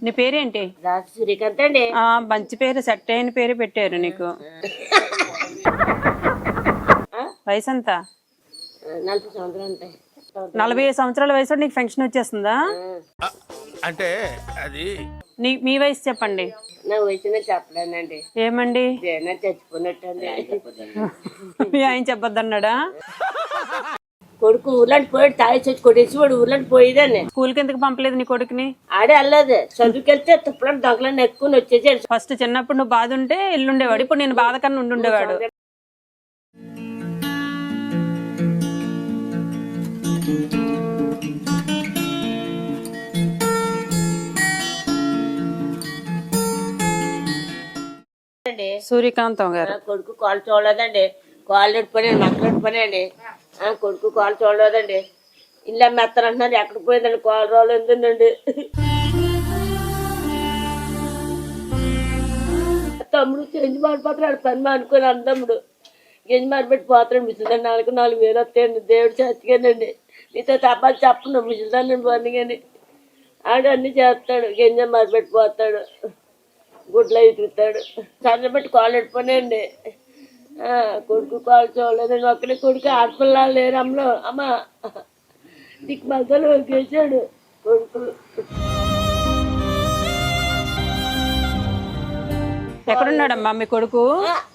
నీ పేరేంటి? సూర్యకాంత్ అండి. మంచి పేరు, సెట్ అయిన పేరు పెట్టారు నీకు. వయసు ఎంత? 40 సంవత్సరాలు ఉంటాయి. 45 సంవత్సరాల వయసు నీకు ఫంక్షన్ వచ్చేస్తుందా? అంటే అది మీ వయసు చెప్పండి. నా వయసు చెప్పలేనండి. ఏమండి? చచ్చిపోయినట్టండి. మీ ఆయన చెప్పొద్దన్నాడా? కొడుకు ఊర్లాంటి పోయాడు, తాగి చచ్చి కొట్టేసి వాడు ఊర్లాంటి పోయేదాన్ని. స్కూల్కి ఎందుకు పంపలేదు నీ కొడుకుని? ఆడే వెళ్ళదు, చదువుకెళ్తే తుప్పలాంటి దొంగలను ఎక్కువ వచ్చేసాడు. ఫస్ట్ చిన్నప్పుడు నువ్వు బాధ ఉంటే ఎల్లుండేవాడు, ఇప్పుడు నేను బాధ కన్నా ఉండుండేవాడు. సూర్యకాంతం గారు కొడుకు కాలు చూడలేదండి, కాళ్ళు ఎడిపోయాడు, మక్కలు ఎడిపోయాడండి. కొడుకు కాలు చూడలేదండి, ఇల్లు అమ్మేస్తానంటున్నారు. ఎక్కడ పోయిందండి కాలు రాలేదండి. తమ్ముడు చెంజి మారిపోతున్నాడు, పని మానుకొని అందమ్ముడు గెంజి మారిపెట్టి పోతున్నాడు. మిషిల్దాన్ని 4,000 వస్తాయండి. దేవుడు చచ్చిగానండి, నీతో తప్పాలు చెప్పను. మిషిల్దాన్ని పని కానీ ఆడు అన్నీ చేస్తాడు. గెంజ మారిపెట్టి పోతాడు, గుడ్లు ఎదుగుతాడు. చల్లబెట్టి కాళ్ళు ఎడిపోయాయండి. కొడుకు కాళ్ళు చూడలేదండి. ఒక్కడే కొడుకు, ఆడపిల్లలు లేరు అమ్మలో. అమ్మ దిక్కు మధ్యలో గేసాడు కొడుకు. ఎక్కడున్నాడమ్మా మీ కొడుకు?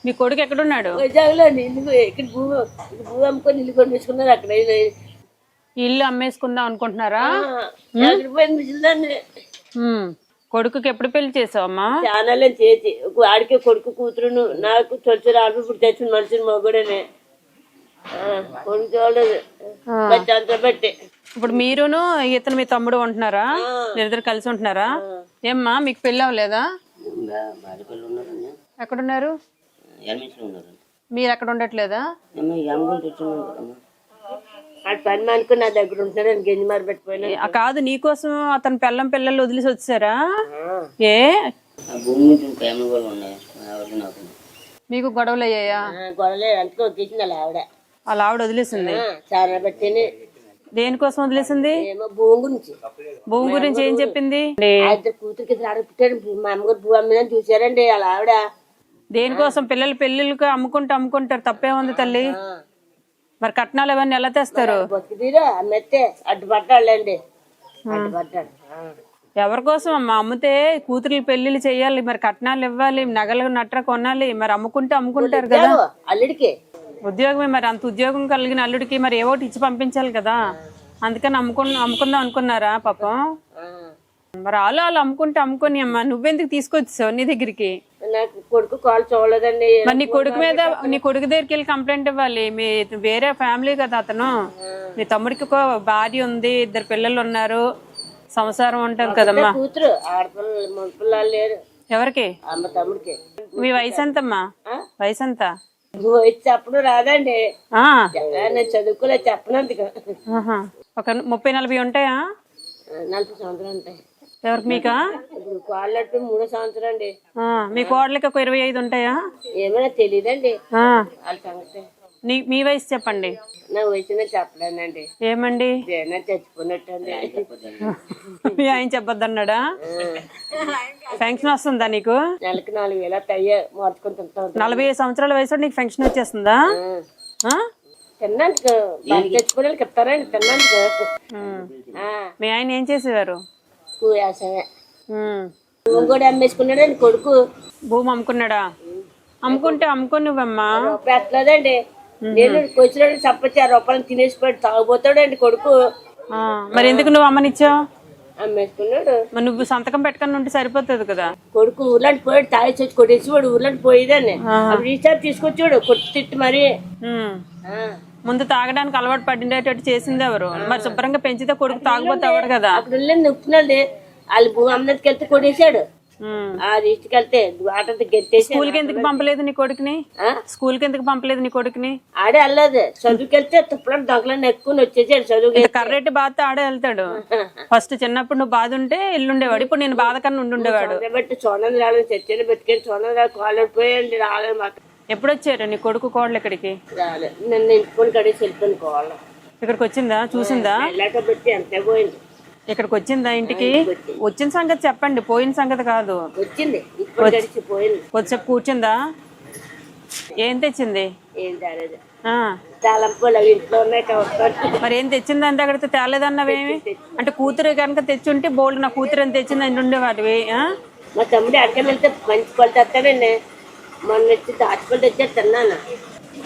మీ కొడుకు ఎక్కడున్నాడు? వైజాగ్లో అండి. ఇల్లు ఇక్కడ భూమి అమ్ముకొని ఇల్లు కొనిసుకున్నారు. అక్కడ ఇల్లు అమ్మేసుకుందాం అనుకుంటున్నారా? ఎగిరిపోయింది మిషిల్దాన్ని. కొడుకుకి ఎప్పుడు పెళ్లి చేసావమ్మా? చాలా చేసి ఆడికే కొడుకు కూతురును నాకు చొచ్చురు ఆడు ఇప్పుడు తెచ్చిన మనిషిని మొగుడనే కొడుకు చూడలేదు పెట్టి. ఇప్పుడు మీరును ఇతను మీ తమ్ముడు ఉంటున్నారా? మీరిద్దరు కలిసి ఉంటున్నారా? ఏమ్మా మీకు పెళ్ళి అవ్వలేదా? ఎక్కడున్నారు? మీరు ఎక్కడ ఉండట్లేదా? పని మానుకుని నా దగ్గర ఉంటున్నాడు. గెంజి మారి పెట్టిపోయినా కాదు, నీకోసం అతను పిల్లలు వదిలేసి వచ్చారా? ఏ మీకు గొడవలు అయ్యాయా? గొడవలే అందుకే వచ్చేసింది అలా ఆవిడ. అలా ఆవిడ వదిలేసింది. చాలా బట్టి దేనికోసం వదిలేసింది? భూమి గురించి. భూమి గురించి ఏం చెప్పింది? కూతురికి ఆడపిట్టాడు. మా అమ్మగారు భూ అమ్మిదని చూసారండి అలా ఆవిడ. దేనికోసం? పిల్లలు పెళ్లిళ్ళకి అమ్ముకుంటారు, తప్పే ఉంది తల్లి. మరి కట్నాలు అవన్నీ ఎలా తెస్తారు? బతికితీరా అమ్మెత్తే అడ్డుపట్టాలండి, అడ్డుపట్టాడు. ఎవరి కోసం అమ్మా? అమ్మితే కూతురు పెళ్లిళ్ళు చెయ్యాలి, మరి కట్నాలు ఇవ్వాలి, నగలు నట్ర కొనాలి. మరి అమ్ముకుంటారు కదా. అల్లుడికి ఉద్యోగమే, మరి అంత ఉద్యోగం కలిగిన అల్లుడికి మరి ఏవోటి ఇచ్చి పంపించాలి కదా. అందుకని అమ్ముకుందాం అనుకున్నారా పాపం? మరి వాళ్ళు అమ్ముకొని అమ్మా నువ్వెందుకు తీసుకొచ్చావు నీ దగ్గరికి? నాకు కొడుకు కాలు చూడలేదండి. మరి నీ కొడుకు మీద, నీ కొడుకు దగ్గరికి వెళ్ళి కంప్లైంట్ ఇవ్వాలి. మీ వేరే ఫ్యామిలీ కదా అతను. మీ తమ్ముడికి ఒక భార్య ఉంది, 2 పిల్లలు ఉన్నారు, సంసారం ఉంటది కదమ్మా. కూతురు ఆడపిల్లలు మగపిల్లలు లేరు. ఎవరికి? అమ్మ తమ్ముడికి. మీ వయసు ఎంతమ్మా? వయసు ఎంత? వయసు చెప్పడం రాదండి, నేను చదువుకోలే చెప్పనందుకు. ఒక 30-40 ఉంటాయా? 40 సంవత్సరాలు ఉంటాయి. ఎవరికి? మీకా? ఇప్పుడు కోళ్ళు 3వ సంవత్సరం అండి. మీ కోడలకి ఒక 25 ఉంటాయా? ఏమైనా తెలియదండి వాళ్ళ సంగతి. మీ వయసు చెప్పండి. నా వయసు చెప్పలేనండి. ఏమండి? చచ్చిపోయినట్టండి. మీ ఆయన చెప్పొద్దన్నాడా? ఫంక్షన్ వస్తుందా నీకు? నెలకి 4,000 అయ్యా మార్చుకొని తింటాం. 45 సంవత్సరాల వయసు నీకు ఫంక్షన్ వచ్చేస్తుందా? తిన్నాను తెచ్చుకోవడానికి చెప్తారండి. తిన్నాను. మీ ఆయన ఏం చేసేవారు? వ్యవసాయమే. భూమి కూడా అమ్మేసుకున్నాడండి కొడుకు. భూమి అమ్ముకున్నాడా? అమ్ముకొని నువ్వమ్మా పెట్టలేదండి. నేను వచ్చినాడు చెప్పచ్చి 6 రూపాయలు తినేసిపోయాడు, తాగుపోతాడండి కొడుకు. మరి ఎందుకు నువ్వు అమ్మనిచ్చావు? అమ్మేసుకున్నాడు. మరి నువ్వు సంతకం పెట్టుకుని ఉంటే సరిపోతుంది కదా. కొడుకు ఊర్లాంటి పోయాడు, తాగి చచ్చి కొట్టేసి వాడు ఊర్లాంటి పోయేదాన్ని. అప్పుడు ఈసారి తీసుకొచ్చాడు కొట్టి తిట్టి మరి. ముందు తాగడానికి అలవాటు పడినట్టు చేసింది ఎవరు? మరి శుభ్రంగా పెంచితే కొడుకు తాగుపోతాడు కదా. అప్పుడు నొప్పునండి. వాళ్ళు భూ అమ్మకి వెళ్తే కొట్టేశాడు. అది ఇష్టకెళ్తే గెట్టేసి. స్కూల్కి ఎందుకు పంపలేదు నీ కొడుకుని? స్కూల్కి ఎందుకు పంపలేదు నీ కొడుకుని? ఆడే వెళ్ళదు, చదువుకెళ్తే తుప్పలాంటి దొంగలను ఎక్కువ వచ్చేసాడు. చదువు కర్రెట్టి బాధ ఆడే వెళ్తాడు. ఫస్ట్ చిన్నప్పుడు నువ్వు బాధ ఉంటే ఇల్లుండేవాడు, ఇప్పుడు నేను బాధ కన్నా ఉండుండేవాడు. బట్టి చూడండి రాలేదు, చర్చలు పెట్టుకొని చూడండి కాళ్ళు పోయండి. రాలేదు మాకు. ఎప్పుడు వచ్చారు నీ కొడుకు కోడలు ఇక్కడికి? రాలేదు, నిన్న ఇంటికొని కడిగి వెళ్ళిపోయింది కోళ్ళు. ఇక్కడికి వచ్చిందా? చూసిందా? పెట్టి అంతే పోయింది. ఇక్కడికి వచ్చిందా ఇంటికి? వచ్చిన సంగతి చెప్పండి, పోయిన సంగతి కాదు. వచ్చింది, ఇప్పుడు గడిచిపోయింది. కొద్దిసేపు కూర్చుందా? ఏం తెచ్చింది? ఏం తేలేదు. ఆ, తాళంపూలు అవి ఇంట్లో ఉన్నాయి కాబట్టి. మరి ఏం తెచ్చిందంటే అక్కడితే తేలేదన్నవేమి? అంటే కూతురు కనుక తెచ్చుంటే బోల్డ్ నా కూతురు అని తెచ్చింది అని ఉండేవాటివి. మా తమ్ముడు అక్కడికి వెళ్తే మంచి పళ్ళు తెస్తాడండి. మొన్న వచ్చి దాచిపళ్ళు తెచ్చాడు, తిన్నాను.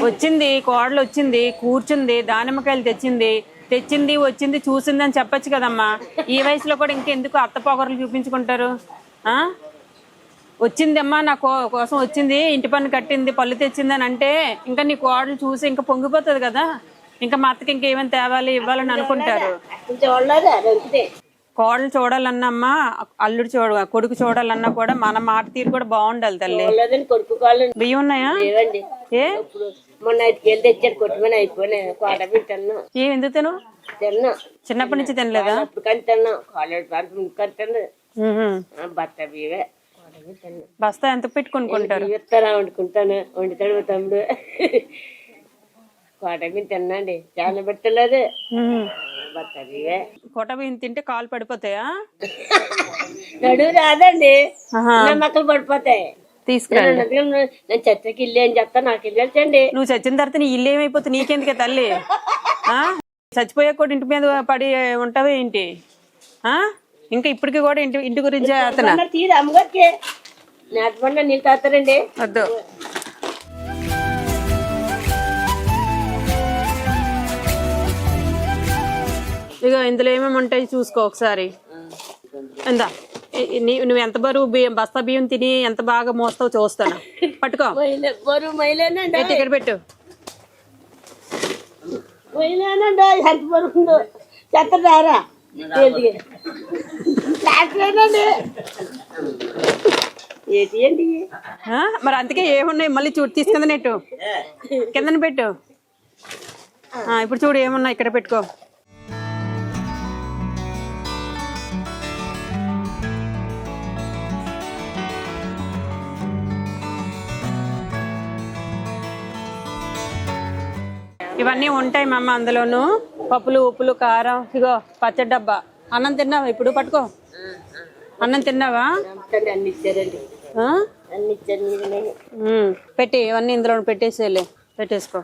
వచ్చింది కోడలు, వచ్చింది కూర్చుంది, దానిమ్మకాయలు తెచ్చింది వచ్చింది చూసింది అని చెప్పొచ్చు కదమ్మా. ఈ వయసులో కూడా ఇంకెందుకు అత్త పొగరలు చూపించుకుంటారు? ఆ, వచ్చిందమ్మా నా కోసం వచ్చింది, ఇంటి పన్ను కట్టింది, పళ్ళు తెచ్చింది అని అంటే ఇంకా నీ కోడలు చూసి ఇంకా పొంగిపోతుంది కదా. ఇంకా మా అత్తకి ఇంకేమైనా తేవాలి ఇవ్వాలని అనుకుంటారు. చూడలేదా రంకితే? కోడలు చూడాలన్నా అల్లుడు కొడుకు చూడాలన్నా కూడా మన మాట తీరు కూడా బాగుండాలి తల్లి. చూడలేదండి, కొడుకు కాళ్ళు బియ్యం ఉన్నాయా? లేవండి. ఏ ఇప్పుడు మొన్న 5 కేలు తెచ్చాడు, కొట్టుమని అయిపోయినాయి. కోట తిన్నా. ఎందుకు తిన్నా, చిన్నప్పటి నుంచి తినలేదా? ఇప్పుడు కానీ తిన్నా. కాలేడు కానీ తిన్నా. బత్త బియ్యే తిన్నా. బస్తా ఎంత పెట్టుకుంటారు? ఇస్తారా వండుకుంటాను, వండుతాడు మా తమ్ముడు. కోట బియ్యం తిన్నాండి, చాలా పెట్టలేదు. బత్త బియ్యే. కోట బియ్యం తింటే కాలు పడిపోతాయా? నడువు రాదండి, నమ్మకాలు పడిపోతాయి. తీసుకురండి. నేను చచ్చకి ఇల్లు ఏం చెప్తా, నాకు ఇల్లు వచ్చండి. నువ్వు చచ్చిన తర్వాత నీ ఇల్లు ఏమైపోతుంది నీకెందుకే తల్లి? చచ్చిపోయా కూడా ఇంటి మీద పడి ఉంటావే ఏంటి? ఇంకా ఇప్పటికి కూడా ఇంటి గురించి అతను తీరు అమ్మగారికి నేతపండి నీళ్ళు తాగుతారండి. వద్దు. ఇక ఇందులో ఏమేమి ఉంటాయి చూసుకో ఒకసారి. ఎందా నువ్వు ఎంత బరువు బియ్యం, బస్తా బియ్యం తిని ఎంత బాగా మోస్తావు చూస్తాను. పట్టుకో, బరువు మైలేనండి. ఇక్కడ పెట్టు. మైలేనండి, ఎంత బరువు ఉందో చెత్తదారా ఏంటి? మరి అందుకే ఏమున్నాయి మళ్ళీ చూడు, తీసుకుందా నెట్టు కిందన పెట్టు. ఇప్పుడు చూడు ఏమున్నాయి, ఇక్కడ పెట్టుకో. ఇవన్నీ ఉంటాయి మా అమ్మ అందులోను. పప్పులు, ఉప్పులు, కారం. ఇగో పచ్చడి డబ్బా. అన్నం తిన్నావా? ఇప్పుడు పట్టుకో. అన్నం తిన్నావా? అన్ని ఇచ్చారండి, అన్ని ఇచ్చారు. పెట్టి ఇవన్నీ ఇందులో పెట్టేసేలే, పెట్టేసుకో.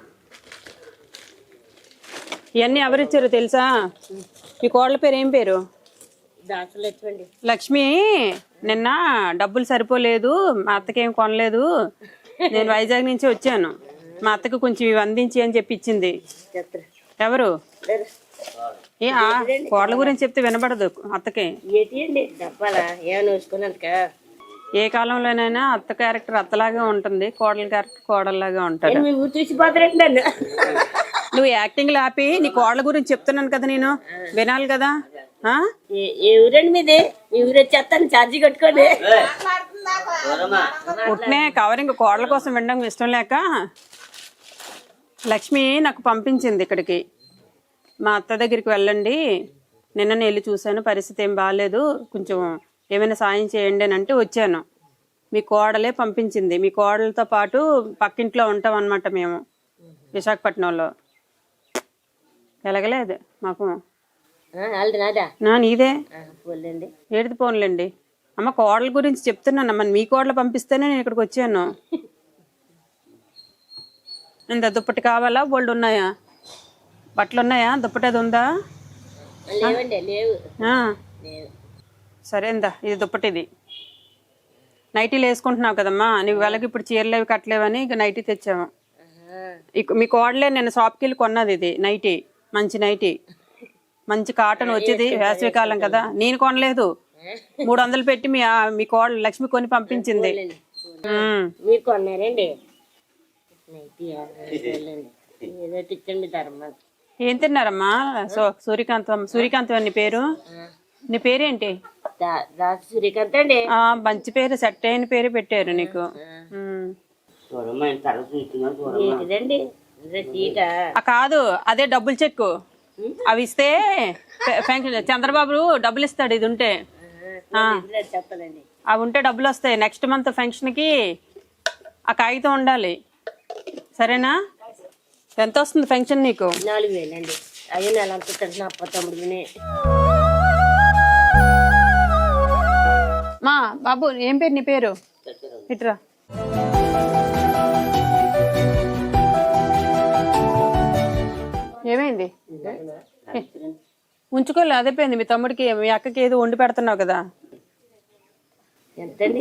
ఇవన్నీ ఎవరిచ్చారు తెలుసా? మీ కోడల పేరు ఏం పేరు? లక్ష్మి. నిన్న డబ్బులు సరిపోలేదు, మా అత్తకేం కొనలేదు, నేను వైజాగ్ నుంచి వచ్చాను, మా అత్తకు కొంచెం ఇవి అందించి అని చెప్పి ఇచ్చింది. ఎవరు? కోడల గురించి చెప్తే వినపడదు అత్తకి. ఏ కాలంలోనైనా అత్త క్యారెక్టర్ అత్తలాగా ఉంటుంది, కోడల క్యారెక్టర్ కోడల్లాగా ఉంటుంది. నువ్వు యాక్టింగ్ ఆపి నీ కోడల గురించి చెప్తున్నాను కదా, నేను వినాలి కదా. ఎవరండి మీది? మీ ఊరు వచ్చేస్తాను, ఛార్జీ కట్టుకోండి. ఉట్నే కవరింగ్ కోడల కోసం వినడం ఇష్టం లేక లక్ష్మి నాకు పంపించింది ఇక్కడికి. మా అత్త దగ్గరికి వెళ్ళండి, నిన్న వెళ్ళి చూశాను, పరిస్థితి ఏం బాగాలేదు, కొంచెం ఏమైనా సాయం చేయండి అని అంటే వచ్చాను. మీ కోడలే పంపించింది. మీ కోడలతో పాటు పక్కింట్లో ఉంటాం అన్నమాట మేము విశాఖపట్నంలో. ఎలాగలేదు మాకు. నీదే ఏడిది పోన్లేండి. అమ్మ కోడల గురించి చెప్తున్నానమ్మా, మీ కోడలు పంపిస్తేనే నేను ఇక్కడికి వచ్చాను. ఇంత దుప్పటి కావాలా? బోల్డ్ ఉన్నాయా? బట్టలు ఉన్నాయా? దుప్పటి అది ఉందా? సరే ఇందా, ఇది దుప్పటి. ఇది నైటీలు వేసుకుంటున్నావు కదమ్మా, నువ్వు వెళ్ళకి ఇప్పుడు చీరలు అవి కట్టలేవని ఇక నైటీ తెచ్చాము. మీ కోడలే నేను షాప్కి వెళ్ళి కొన్నది. ఇది నైటీ, మంచి నైటీ, మంచి కాటన్ వచ్చేది, వేసవికాలం కదా. నేను కొనలేదు, 300 పెట్టి మీ కోడలు లక్ష్మి కొని పంపించింది. ఏం తిన్నారమ్మా? సూర్యకాంత్ నీ పేరు? నీ పేరేంటి? సూర్యకాంత్ అండి. మంచి పేరు, సెట్ అయిన పేరు పెట్టారు నీకు. కాదు, అదే డబ్బులు చెక్కు. అవి ఇస్తే చంద్రబాబు డబ్బులు ఇస్తాడు. ఇది ఉంటే అవి ఉంటే డబ్బులు వస్తాయి. నెక్స్ట్ మంత్ ఫంక్షన్ కి ఆ కాగితం ఉండాలి, సరేనా? ఎంత వస్తుంది ఫంక్షన్ నీకు? 4000 అండి. అయ్యో నెలంతా తింటున్నా అప్ప తమ్ముడిని. మా బాబు ఏం పేరు నీ పేరు? ఇట్రా. ఏమైంది? ఉంచుకోలే అదేపోయింది. మీ తమ్ముడికి మీ అక్కకి ఏదో వండి పెడుతున్నావు కదా. ఎంతండి?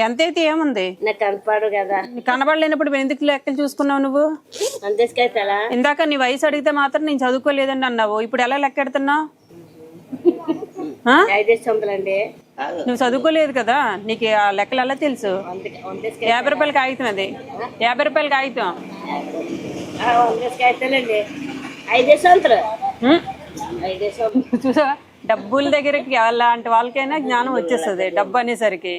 ఎంతైతే ఏముంది, నాకు కనపడు కదా. నీకు కనబడలేనప్పుడు మీరు ఎందుకు లెక్కలు చూసుకున్నావు నువ్వు? అంతేసుకైతే ఇందాక నీ వయసు అడిగితే మాత్రం నేను చదువుకోలేదండి అన్నావు. ఇప్పుడు ఎలా లెక్కెడుతున్నావు? 500 అండి. నువ్వు చదువుకోలేదు కదా, నీకు ఆ లెక్కలు ఎలా తెలుసు? 50 రూపాయల కాగితం అది, 50 రూపాయల కాగితం. 100 500. చూసా, డబ్బుల దగ్గరికి అలాంటి వాళ్ళకైనా జ్ఞానం వచ్చేస్తుంది డబ్బు అనేసరికి.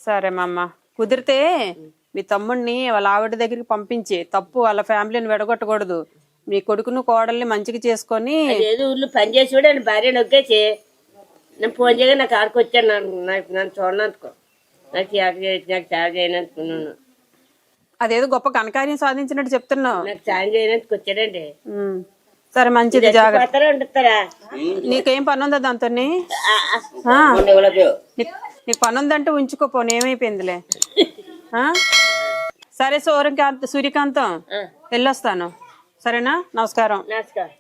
సరే మామ, కుదిరితే మీ తమ్ముడిని వాళ్ళ ఆవిడ దగ్గరికి పంపించి, తప్పు వాళ్ళ ఫ్యామిలీని విడగొట్టకూడదు. మీ కొడుకును కోడల్ని మంచిగా చేసుకొని ఏదో ఊర్లో పని చేసి చూడండి, భార్య నొక్కేసి నేను ఫోన్ చేయగా నాకు ఆడికి వచ్చాను. నన్ను చూడనందుకో, నాకు సాయం చేయనందుకున్నాను. అదేదో గొప్ప ఘనకార్యం సాధించినట్టు చెప్తున్నావు. నాకు సాయం చేయనందుకు వచ్చాడండి. సరే మంచిది, జాగ్రత్త. వండుతారా? నీకేం పని ఉందా దాంతో? నీకు పని ఉందంటే ఉంచుకోపోను, ఏమైపోయిందిలే. సరే సూర్యకాంతం వెళ్ళొస్తాను. సరేనా? నమస్కారం. నమస్కారం.